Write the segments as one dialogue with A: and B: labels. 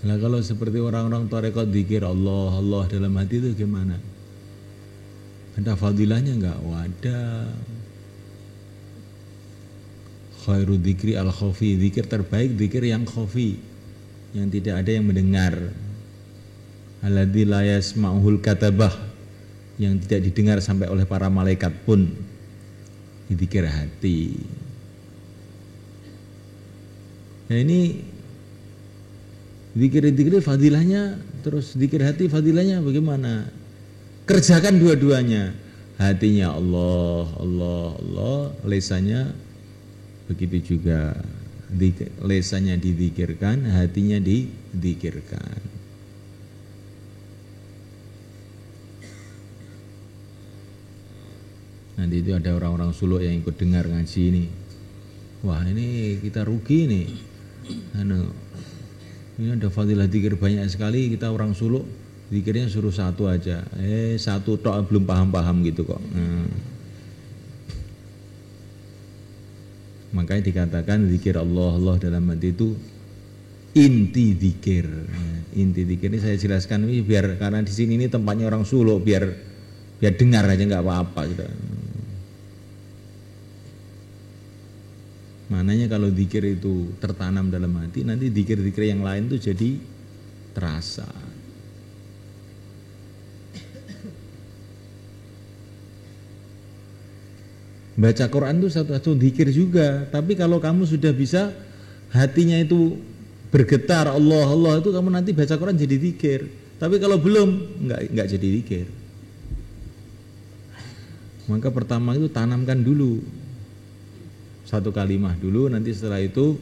A: Lah kalau seperti orang-orang tarekat zikir Allah Allah dalam hati itu gimana? Ada fadilahnya enggak? Wadah. Khairu dzikri al khafi, zikir terbaik zikir yang khafi, yang tidak ada yang mendengar. Alladzi la yasma'uhul katabah, yang tidak didengar sampai oleh para malaikat pun. Zikir hati. Nah ini zikir fadilahnya, terus zikir hati fadilahnya bagaimana? Kerjakan dua-duanya. Hatinya Allah, Allah, Allah, lisannya begitu juga. Lisannya dizikirkan, hatinya dizikirkan. Nanti itu ada orang-orang suluk yang ikut dengar ngaji ini. Wah ini kita rugi nih. Ini ada fadilah zikir banyak sekali, kita orang suluk zikirnya suruh satu aja. Satu tok belum paham-paham gitu kok. Makanya dikatakan zikir Allah Allah dalam hati itu inti zikir. Inti zikir ini saya jelaskan ini biar karena di sini ini tempatnya orang suluk biar dengar aja nggak apa-apa gitu. Maknanya kalau zikir itu tertanam dalam hati, nanti zikir-zikir yang lain tuh jadi terasa. Baca Quran itu satu zikir juga, tapi kalau kamu sudah bisa hatinya itu bergetar Allah Allah itu kamu nanti baca Quran jadi zikir. Tapi kalau belum enggak jadi zikir. Maka pertama itu tanamkan dulu satu kalimah dulu, nanti setelah itu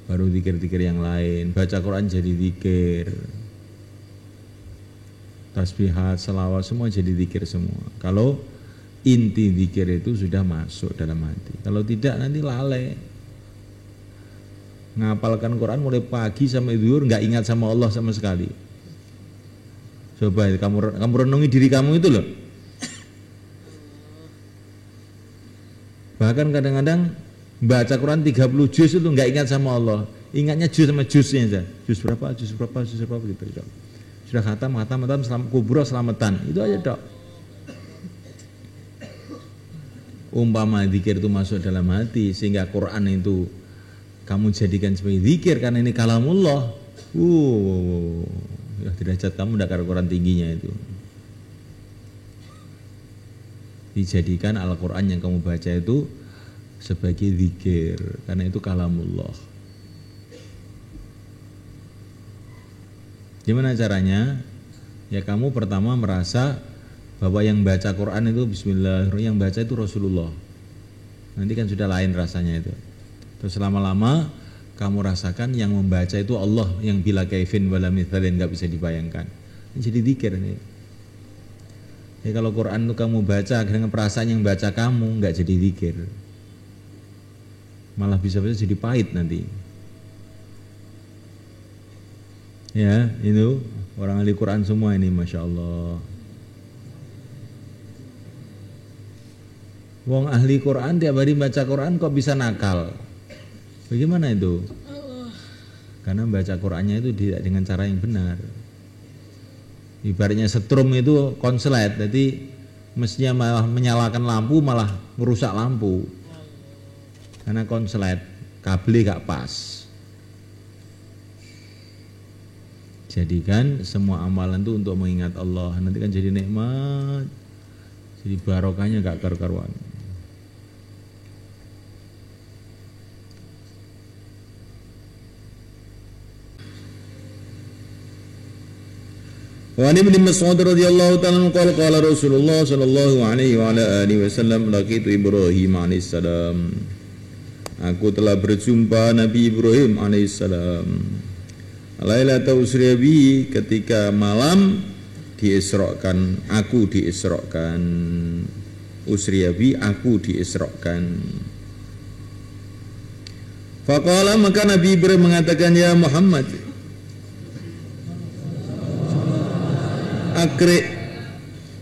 A: baru zikir-zikir yang lain. Baca Quran jadi zikir, tasbihat, selawat semua jadi zikir semua. Kalau inti zikir itu sudah masuk dalam hati. Kalau tidak nanti lalai. Ngapalkan Quran mulai pagi sampai zuhur nggak ingat sama Allah sama sekali. Coba kamu renungi diri kamu itu loh. Bahkan kadang-kadang baca Quran 30 juz itu nggak ingat sama Allah. Ingatnya juz sama juznya aja. Juz berapa gitu. Sudah khatam kubro selamatan. Itu aja dok. Umpama zikir itu masuk dalam hati sehingga Quran itu kamu jadikan sebagai zikir karena ini kalamullah. Ya derajat kamu dakar Quran tingginya itu. Dijadikan Al-Quran yang kamu baca itu sebagai zikir karena itu kalamullah. Gimana caranya? Ya kamu pertama merasa bahwa yang baca Quran itu bismillah, yang baca itu Rasulullah. Nanti kan sudah lain rasanya itu. Terus lama-lama kamu rasakan yang membaca itu Allah yang bila kaifin wala mithalin, enggak bisa dibayangkan. Jadi zikir nih. Ya kalau Quran itu kamu baca dengan perasaan yang baca kamu enggak jadi zikir. Malah bisa-bisa jadi pahit nanti. Ya, itu orang ahli Quran semua ini, Masya Allah. Wong ahli Quran tiap hari baca Quran kok bisa nakal? Bagaimana itu? Karena baca Qurannya itu tidak dengan cara yang benar. Ibaratnya setrum itu konslet, jadi mestinya malah menyalakan lampu malah merusak lampu. Karena konslet, kabelnya gak pas. Jadikan semua amalan itu untuk mengingat Allah. Nanti kan jadi nikmat, jadi barokahnya gak karu-karuan. Wa an Ibnu Mas'ud radhiyallahu ta'ala qala qala Rasulullah sallallahu alaihi wa ala alihi wasallam laqitu Ibrahim alaihi salam. Aku telah berjumpa Nabi Ibrahim alaihi salam. Lailatul usriya bi, ketika malam diisrakan, aku diisrakan. Usriya bi, aku diisrakan. Faqala, maka Nabi Ibrahim mengatakan, ya Muhammad, akri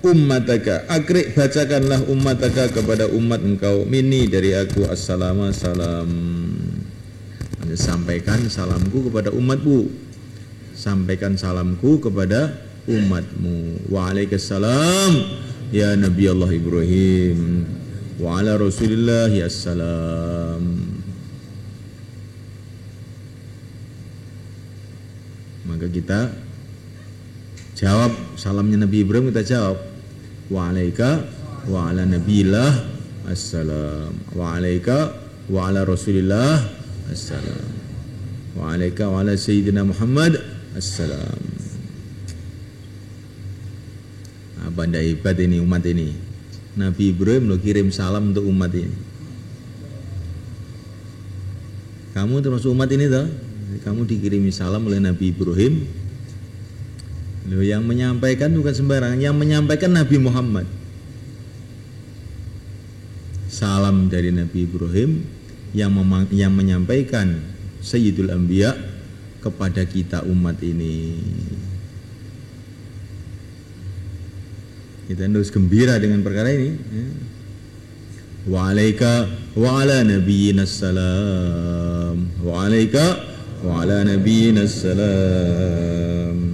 A: ummataka, akri bacakanlah ummataka kepada umat engkau, mini dari aku, assalamu salam. Sampaikan salamku kepada umatku, sampaikan salamku kepada umatmu. Waalaikumsalam ya Nabi Allah Ibrahim. Wa ala Rasulillah ya salam. Maka kita jawab salamnya Nabi Ibrahim, kita jawab wa alaika wa ala nabiillah assalam, wa alaika wa ala Rasulillah assalam, wa alaika wa ala Sayyidina Muhammad assalam. Apa ndak hebat ini umat ini? Nabi Ibrahim lo kirim salam untuk umat ini. Kamu termasuk umat ini toh? Kamu dikirimi salam oleh Nabi Ibrahim. Loh, yang menyampaikan bukan sembarangan, yang menyampaikan Nabi Muhammad. Salam dari Nabi Ibrahim yang menyampaikan Sayyidul Anbiya kepada kita umat ini. Kita harus gembira dengan perkara ini. Wa alaika wa ala nabiyyina salam. Wa alaika wa ala nabiyyina salam.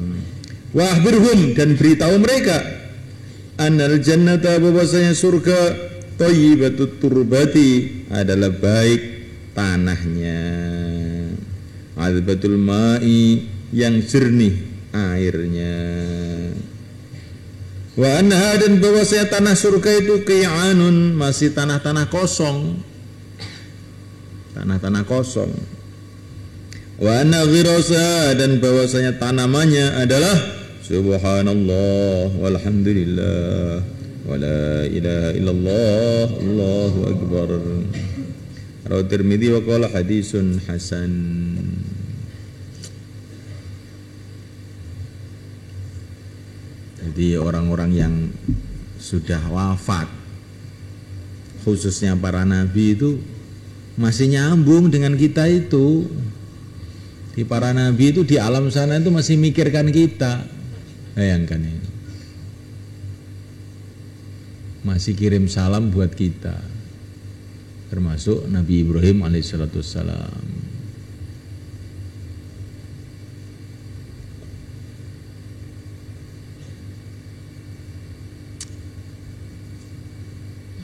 A: Wa akhbirhum, dan beritahu mereka, annal jannata, bahwasanya surga, thayyibatut turbati, adalah baik tanahnya, azbatul ma'i, yang jernih airnya, wa anha, dan bahwasanya tanah surga itu qi'anun, masih tanah-tanah kosong, tanah-tanah kosong, wa anna ghirasa, dan bahwasanya tanamannya adalah subhanallah walhamdulillah wa la ilaha illallah Allahu akbar. Rawahu Tirmidzi wa qala hadisun hasan. Jadi orang-orang yang sudah wafat, khususnya para nabi, itu masih nyambung dengan kita itu. Di para nabi itu di alam sana itu masih mikirkan kita. Bayangkan ini. Masih kirim salam buat kita. Termasuk Nabi Ibrahim alaihissalam.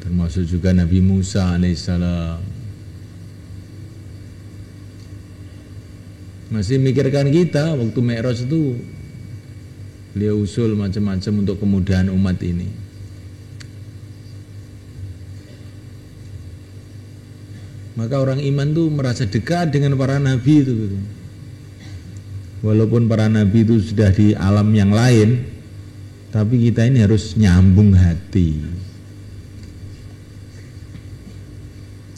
A: Termasuk juga Nabi Musa alaihissalam. Masih mikirkan kita. Waktu Mi'raj itu beliau usul macam-macam untuk kemudahan umat ini. Maka orang iman tuh merasa dekat dengan para nabi itu gitu. Walaupun para nabi itu sudah di alam yang lain, tapi kita ini harus nyambung hati.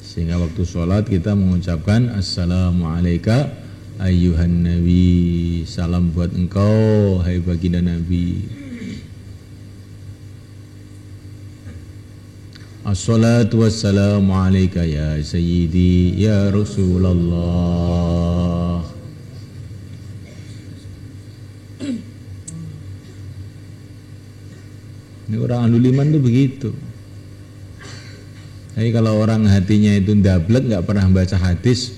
A: Sehingga waktu sholat kita mengucapkan assalamualaikum ayyuhan nabi, salam buat engkau hai baginda nabi. Assalatu wassalamu alaika ya sayyidi ya Rasulullah. Ini orang ahlul iman tuh begitu. Tapi kalau orang hatinya itu ndablek, nggak pernah baca hadis,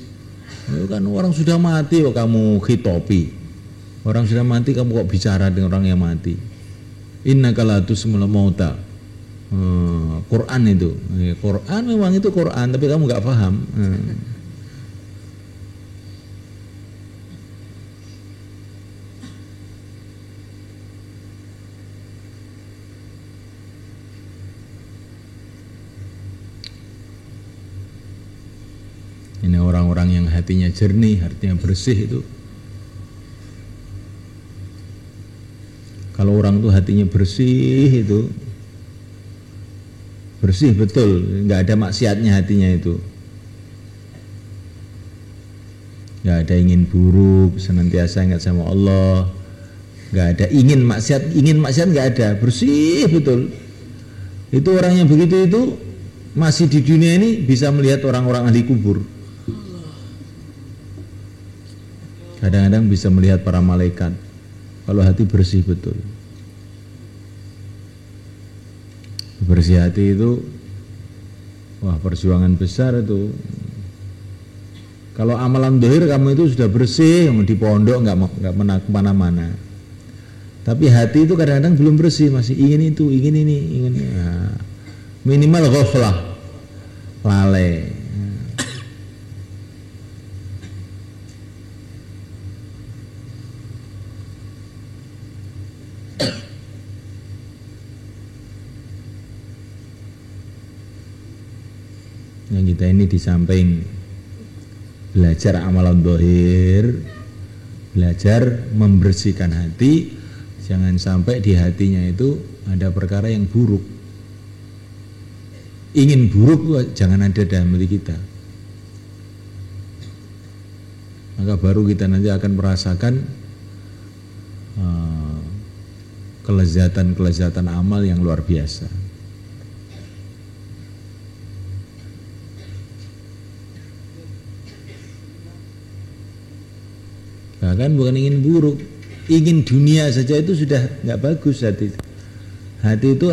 A: itu kan orang sudah mati kok kamu khitopi. Orang sudah mati kamu kok bicara dengan orang yang mati. Innaka la tusmul mauta. Quran itu. Quran memang itu Quran, tapi kamu nggak paham. Ini orang-orang yang hatinya jernih, hatinya bersih itu. Kalau orang tuh hatinya bersih itu, bersih betul, nggak ada maksiatnya hatinya itu, nggak ada ingin buruk, senantiasa ingat sama Allah, nggak ada ingin maksiat nggak ada, bersih betul. Itu orang yang begitu itu masih di dunia ini bisa melihat orang-orang ahli kubur. Kadang-kadang bisa melihat para malaikat kalau hati bersih betul. Bersih hati itu, wah, perjuangan besar itu. Kalau amalan dohir kamu itu sudah bersih, di pondok nggak kemana-mana. Tapi hati itu kadang-kadang belum bersih, masih ingin itu, ingin ini, ingin ini. Nah, minimal ghaflah, lalai. Yang kita ini di samping belajar amalan dohir, belajar membersihkan hati, jangan sampai di hatinya itu ada perkara yang buruk. Ingin buruk jangan ada dalam hati kita. Maka baru kita nanti akan merasakan kelezatan-kelezatan amal yang luar biasa. Bahkan bukan ingin buruk, ingin dunia saja itu sudah nggak bagus hati. Hati itu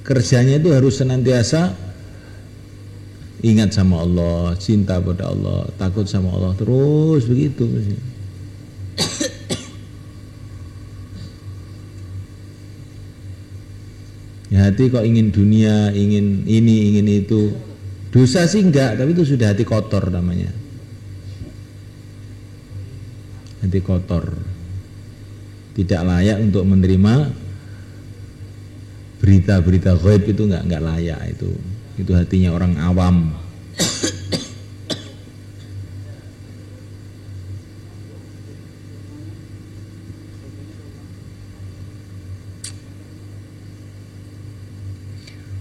A: kerjanya itu harus senantiasa ingat sama Allah, cinta pada Allah, takut sama Allah, terus begitu. Ya, hati kok ingin dunia, ingin ini, ingin itu, dosa sih enggak, tapi itu sudah hati kotor namanya. Hati kotor, tidak layak untuk menerima berita-berita ghaib, itu enggak layak, itu hatinya orang awam.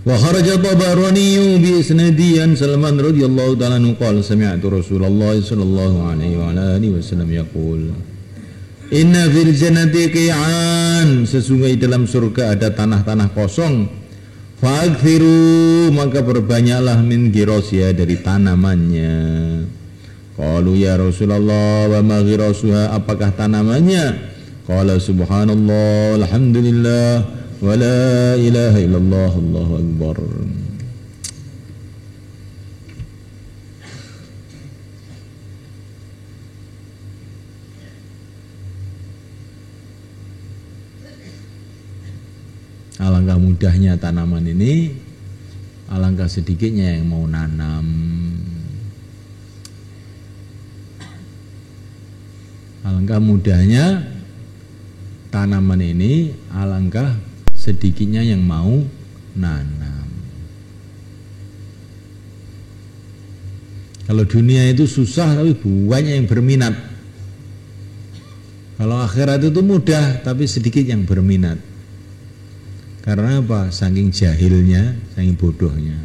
A: Wa kharaja Tabarani bi isnadi an Salman radhiyallahu ta'ala anhu qala sami'tu Rasulullah sallallahu alaihi wa alihi wasallam yaqul inna fil jannati qi'an, sesungguhnya dalam surga ada tanah-tanah kosong, fa'akthiru, maka perbanyaklah min girasya, dari tanamannya. Qalu ya Rasulullah wa ma girasuha, apakah tanamannya? Qala subhanallah alhamdulillah wa la ilaha illallah Allahu akbar. Alangkah mudahnya tanaman ini, alangkah sedikitnya yang mau nanam. Alangkah mudahnya tanaman ini, alangkah sedikitnya yang mau nanam. Kalau dunia itu susah tapi banyak yang berminat. Kalau akhirat itu mudah tapi sedikit yang berminat. Karena apa? Saking jahilnya, saking bodohnya.